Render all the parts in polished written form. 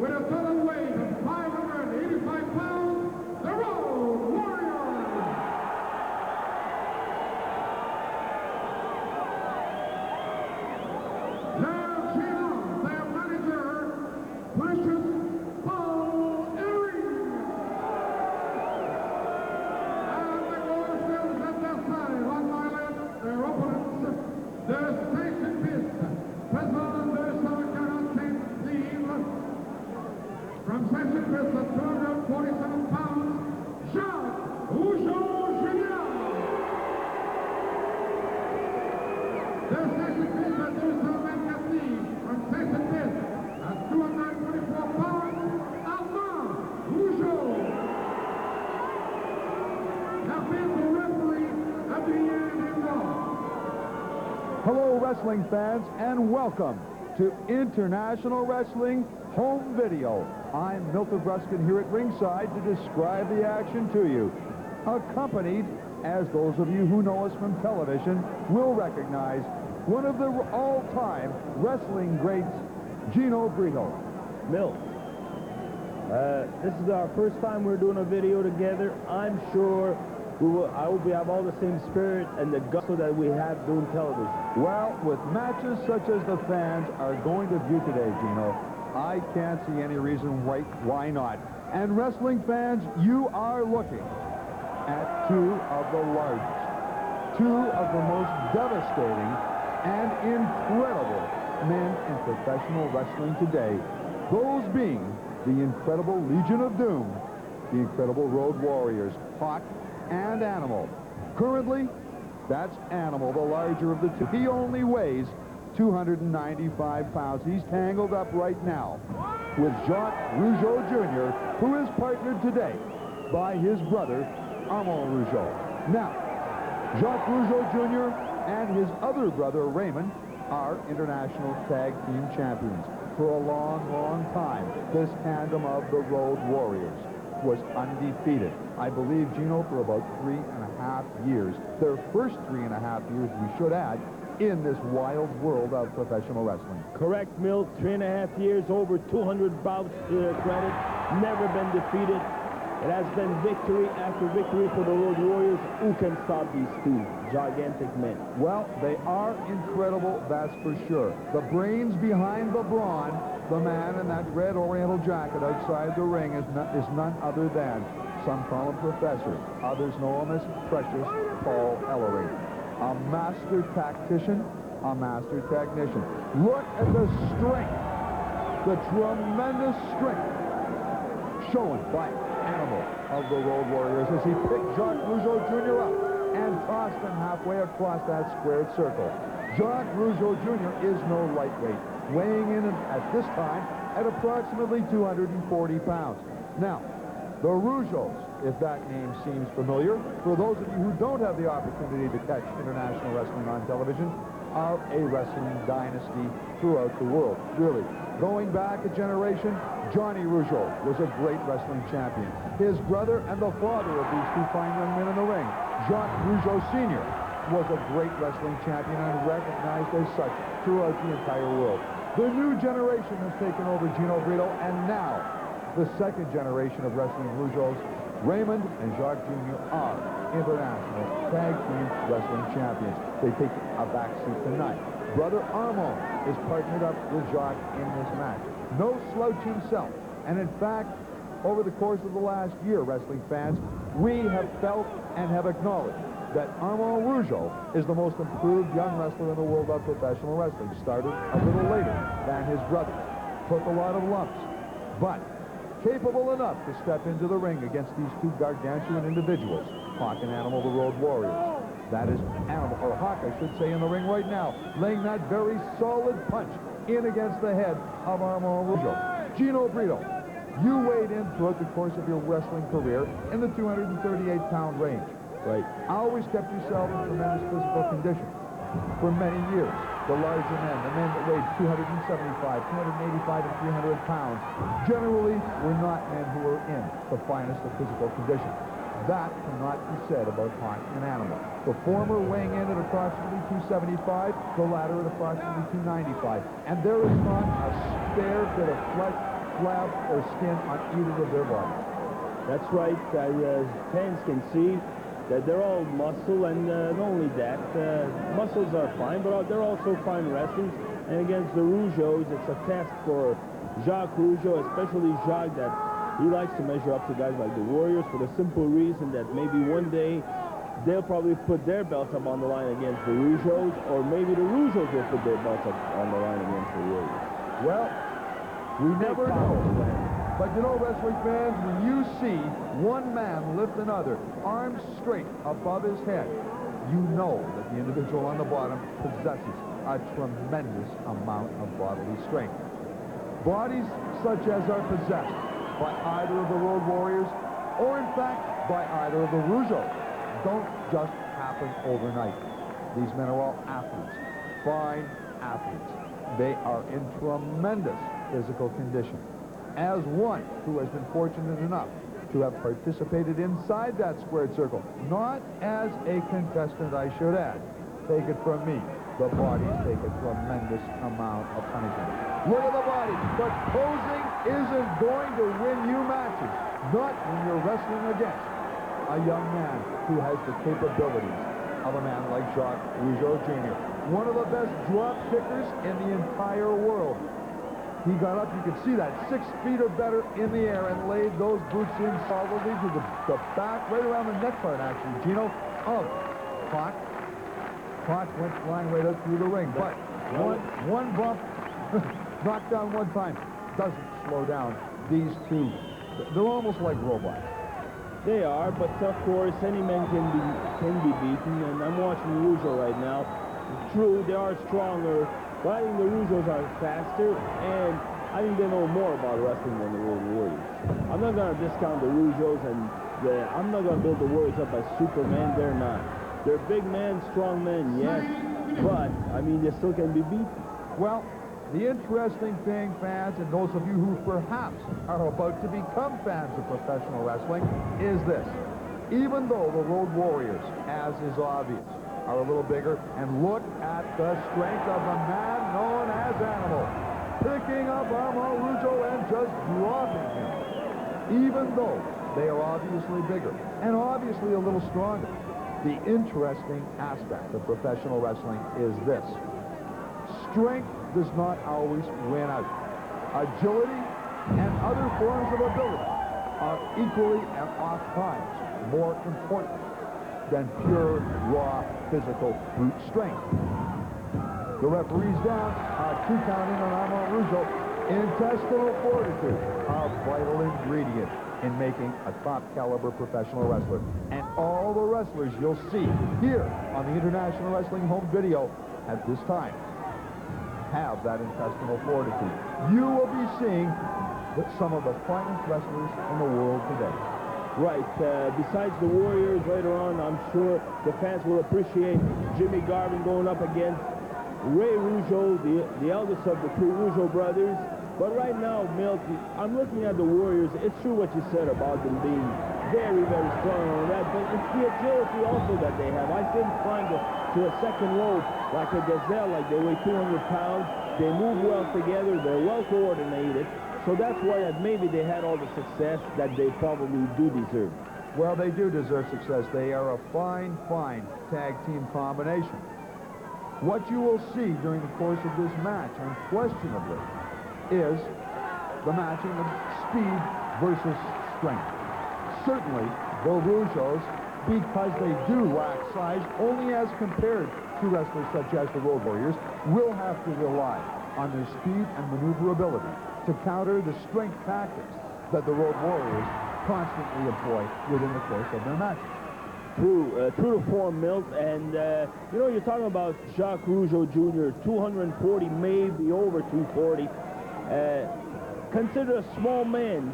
with a total weight of 585 pounds, the Road Warriors. Now cheer on their manager, Precious Paul Ellering. And the goal stands at their side. On my left, their opponents, the station fist, President de Saint Steve. From Station Fist at 247 pounds, Jacques Rougeau Jr. The Station Fist at 224 from Station Fist at 224 pounds, Armand Rougeau. Now here's the referee at the end of the Hello, wrestling fans, and welcome to International Wrestling Home Video. I'm Milt Avruskin here at ringside to describe the action to you. Accompanied, as those of you who know us from television will recognize, one of the all-time wrestling greats, Gino Brito. Milt, this is our first time we're doing a video together. I'm sure I hope we have all the same spirit and the gusto that we have doing television. Well, with matches such as the fans are going to view today, Gino, I can't see any reason why not. And wrestling fans, you are looking at two of the largest, two of the most devastating and incredible men in professional wrestling today. Those being the incredible Legion of Doom, the incredible Road Warriors, Hawk and Animal. Currently, that's Animal, the larger of the two. He only weighs 295 pounds. He's tangled up right now with Jacques Rougeau Jr., who is partnered today by his brother, Armand Rougeau. Now, Jacques Rougeau Jr. and his other brother, Raymond, are international tag team champions. For a long, long time, this tandem of the Road Warriors was undefeated. I believe, Gino, for about 3.5 years. Their first 3.5 years, we should add, in this wild world of professional wrestling. Correct, Milt. 3.5 years, over 200 bouts to their credit. Never been defeated. It has been victory after victory for the Road Warriors. Who can stop these two gigantic men? Well, they are incredible, that's for sure. The brains behind the brawn, the man in that red oriental jacket outside the ring is none other than, some call him Professor, others know him as Precious Paul Ellering. A master tactician, a master technician. Look at the strength, the tremendous strength shown by Animal of the Road Warriors as he picked Jacques Rougeau Jr. up and tossed him halfway across that squared circle. Jacques Rougeau Jr. is no lightweight, weighing in at this time at approximately 240 pounds. Now, the Rougeaus, if that name seems familiar, for those of you who don't have the opportunity to catch international wrestling on television, are a wrestling dynasty throughout the world, really. Going back a generation, Johnny Rougeau was a great wrestling champion. His brother and the father of these two fine young men in the ring, Jacques Rougeau Sr., was a great wrestling champion and recognized as such throughout the entire world. The new generation has taken over Gino Brito, and now the second generation of wrestling Rougeaus, Raymond and Jacques Jr. are international tag team wrestling champions. They take a backseat tonight. Brother Armand is partnered up with Jacques in this match. No slouch himself. And in fact, over the course of the last year, wrestling fans, we have felt and have acknowledged that Armand Rougeau is the most improved young wrestler in the world of professional wrestling. Started a little later than his brother. Took a lot of lumps. But capable enough to step into the ring against these two gargantuan individuals, Hawk and Animal, the Road Warriors. That is Animal, or Hawk, I should say, in the ring right now, laying that very solid punch in against the head of Armand Rougeau. Gino Brito, you weighed in throughout the course of your wrestling career in the 238-pound range. Right. Always kept yourself in tremendous physical condition for many years. The larger men, the men that weighed 275, 285, and 300 pounds, generally were not men who were in the finest of physical condition. That cannot be said about Hawk and Animal. The former weighing in at approximately 275, the latter at approximately 295. And there is not a spare bit of flesh flab or skin on either of their bodies. That's right. Fans can see that they're all muscle, and not only that, muscles are fine, but they're also fine wrestlers. And against the Rougeaus, it's a test for Jacques Rougeau, especially Jacques, that he likes to measure up to guys like the Warriors for the simple reason that maybe one day they'll probably put their belts up on the line against the Rougeaus, or maybe the Rougeaus will put their belts up on the line against the Warriors. Well, we never know. But you know, wrestling fans, when you see one man lift another, arms straight above his head, you know that the individual on the bottom possesses a tremendous amount of bodily strength. Bodies such as are possessed by either of the Road Warriors, or in fact, by either of the Rougeaus, don't just happen overnight. These men are all athletes, fine athletes. They are in tremendous physical condition. As one who has been fortunate enough to have participated inside that squared circle, not as a contestant, I should add. Take it from me, the bodies take a tremendous amount of punishment. Look at the body, but posing isn't going to win you matches, not when you're wrestling against a young man who has the capabilities of a man like Jacques Rougeau Jr., one of the best drop kickers in the entire world. He got up, you could see that, 6 feet or better in the air, and laid those boots in solidly to the back, right around the neck part, actually, Gino, of Hawk. Hawk went flying right up through the ring, but one bump, knocked down one time, doesn't slow down these two. They're almost like robots. They are, but of course, any man can be beaten, and I'm watching Rougeau right now. True, they are stronger, but I think the Rougeaus are faster, and I think they know more about wrestling than the Road Warriors. I'm not going to discount the Rougeaus, and I'm not going to build the Warriors up as Superman. They're not. They're big men, strong men, yes, but, I mean, they still can be beaten. Well, the interesting thing, fans, and those of you who perhaps are about to become fans of professional wrestling, is this. Even though the Road Warriors, as is obvious, are a little bigger, and look at the strength of the man known as Animal, picking up Armand Rougeau and just dropping him. Even though they are obviously bigger and obviously a little stronger, the interesting aspect of professional wrestling is this. Strength does not always win out. Agility and other forms of ability are equally and oft times more important than pure, raw, physical brute strength. The referee's down, 2 counting on Armand Rougeau. Intestinal fortitude, a vital ingredient in making a top-caliber professional wrestler. And all the wrestlers you'll see here on the International Wrestling Home Video at this time have that intestinal fortitude. You will be seeing some of the finest wrestlers in the world today. Right. Besides the Warriors later on, I'm sure the fans will appreciate Jimmy Garvin going up against Ray Rougeau, the eldest of the 2 Rougeau brothers. But right now, Milt, I'm looking at the Warriors. It's true what you said about them being very, very strong on that, but it's the agility also that they have. I see them climb to a second rope like a gazelle, like they weigh 200 pounds. They move well together. They're well coordinated. So that's why maybe they had all the success that they probably do deserve. Well, they do deserve success. They are a fine, fine tag team combination. What you will see during the course of this match, unquestionably, is the matching of speed versus strength. Certainly, the Rougeaus, because they do lack size, only as compared to wrestlers such as the Road Warriors, will have to rely on their speed and maneuverability to counter the strength tactics that the Road Warriors constantly employ within the course of their matches. True to form, Milt, and you know, you're talking about Jacques Rougeau Jr., 240, maybe over 240. Considered a small man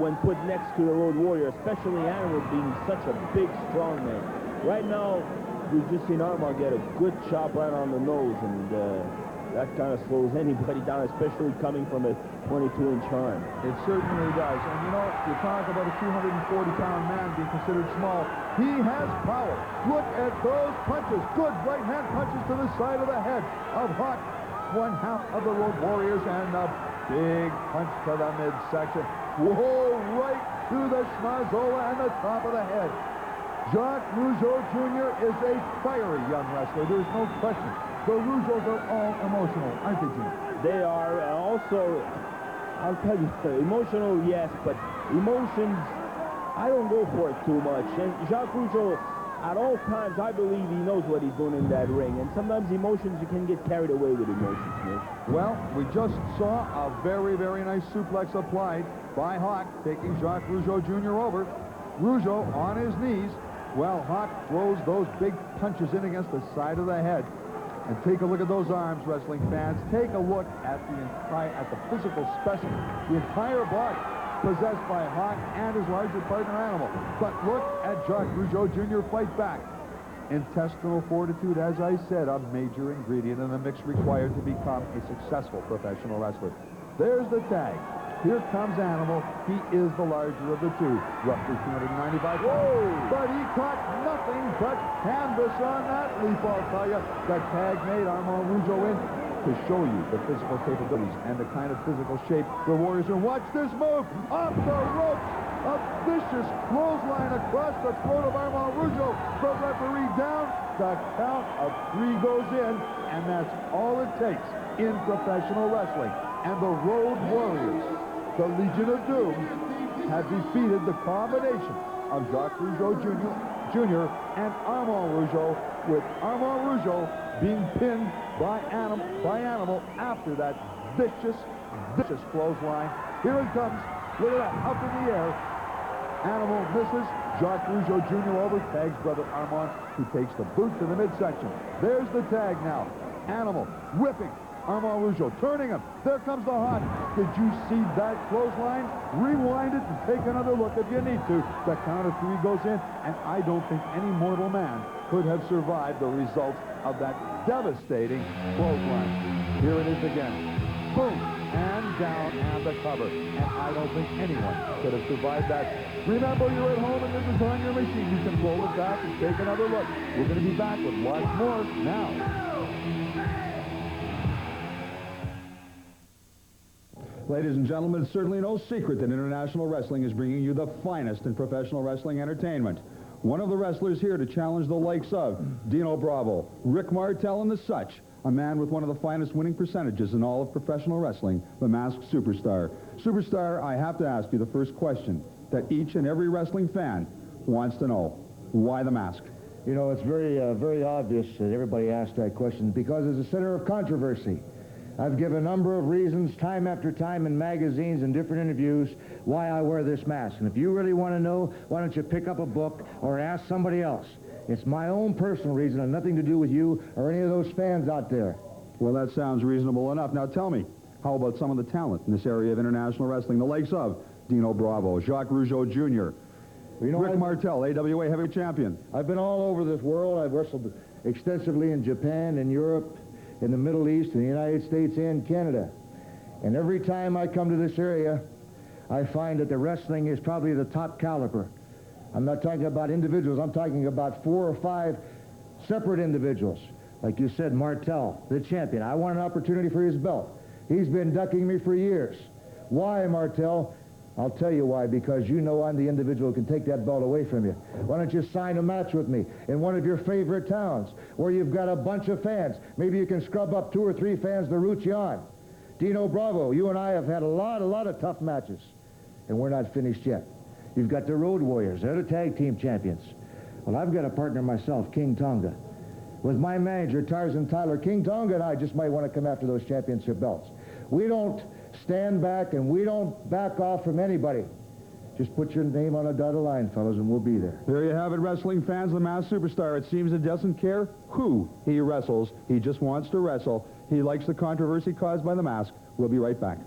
when put next to the Road Warrior, especially Animal being such a big, strong man. Right now, we've just seen Armand get a good chop right on the nose, and that kind of slows anybody down, especially coming from a 22-inch arm. It certainly does. And you know, you talk about a 240-pound man being considered small. He has power. Look at those punches. Good right-hand punches to the side of the head of Hawk. one half of the Road Warriors, and a big punch to the midsection. Whoa, right to the schnozola and the top of the head. Jacques Rougeau Jr. is a fiery young wrestler. There's no question. The Rougeaus are all emotional, aren't they, Gino? They are also, I'll tell you, emotional, yes, but emotions, I don't go for it too much. And Jacques Rougeau, at all times, I believe he knows what he's doing in that ring. And sometimes emotions, you can get carried away with emotions, Milt. Well, we just saw a very, very nice suplex applied by Hawk, taking Jacques Rougeau Jr. over. Rougeau on his knees. Well, Hawk throws those big punches in against the side of the head. And take a look at those arms, wrestling fans. Take a look at the physical specimen, the entire body possessed by Hawk and his larger partner Animal. But look at Jacques Rougeau Jr. fight back. Intestinal fortitude, as I said, a major ingredient in the mix required to become a successful professional wrestler. There's the tag. Here comes Animal. He is the larger of the two, roughly 295 pounds. Whoa! But he caught nothing but canvas on that leap, I'll tell you. The tag made Armand Rougeau in to show you the physical capabilities and the kind of physical shape the Warriors are. Watch this move! Off the ropes! A vicious clothesline across the throat of Armand Rougeau. The referee down. The count of 3 goes in, and that's all it takes in professional wrestling. And the Road Warriors, the Legion of Doom, have defeated the combination of Jacques Rougeau Jr. and Armand Rougeau, with Armand Rougeau being pinned by Animal after that vicious clothesline. Here it comes. Look at that, up in the air. Animal misses. Jacques Rougeau Jr. over, tags brother Armand, who takes the boot to the midsection. There's the tag now. Animal whipping Armand Rougeau, turning him. There comes the Hawk. Did you see that clothesline? Rewind it and take another look if you need to. The count of 3 goes in, and I don't think any mortal man could have survived the results of that devastating clothesline. Here it is again. Boom, and down, and the cover. And I don't think anyone could have survived that. Remember, you're at home and this is on your machine. You can roll it back and take another look. We're going to be back with lots more now. Ladies and gentlemen, it's certainly no secret that International Wrestling is bringing you the finest in professional wrestling entertainment. One of the wrestlers here to challenge the likes of Dino Bravo, Rick Martel, and the such, a man with one of the finest winning percentages in all of professional wrestling, the Masked Superstar. Superstar, I have to ask you the first question that each and every wrestling fan wants to know. Why the mask? You know, it's very obvious that everybody asks that question because it's a center of controversy. I've given a number of reasons time after time in magazines and different interviews why I wear this mask. And if you really want to know, why don't you pick up a book or ask somebody else? It's my own personal reason and nothing to do with you or any of those fans out there. Well, that sounds reasonable enough. Now tell me, how about some of the talent in this area of international wrestling, the likes of Dino Bravo, Jacques Rougeau Jr., You know, Rick Martel, AWA heavyweight champion. I've been all over this world. I've wrestled extensively in Japan, in Europe, in the Middle East, in the United States, and Canada. And every time I come to this area, I find that the wrestling is probably the top caliber. I'm not talking about individuals. I'm talking about 4 or 5 separate individuals. Like you said, Martel, the champion. I want an opportunity for his belt. He's been ducking me for years. Why, Martel? I'll tell you why, because you know I'm the individual who can take that belt away from you. Why don't you sign a match with me in one of your favorite towns where you've got a bunch of fans? Maybe you can scrub up 2 or 3 fans to root you on. Dino Bravo, you and I have had a lot of tough matches, and we're not finished yet. You've got the Road Warriors. They're the tag team champions. Well, I've got a partner myself, King Tonga. With my manager, Tarzan Tyler, King Tonga and I just might want to come after those championship belts. We don't stand back and we don't back off from anybody. Just put your name on a dotted line, fellas, and we'll be there. There you have it, wrestling fans, the Masked Superstar. It seems it doesn't care who he wrestles. He just wants to wrestle. He likes the controversy caused by the mask. We'll be right back.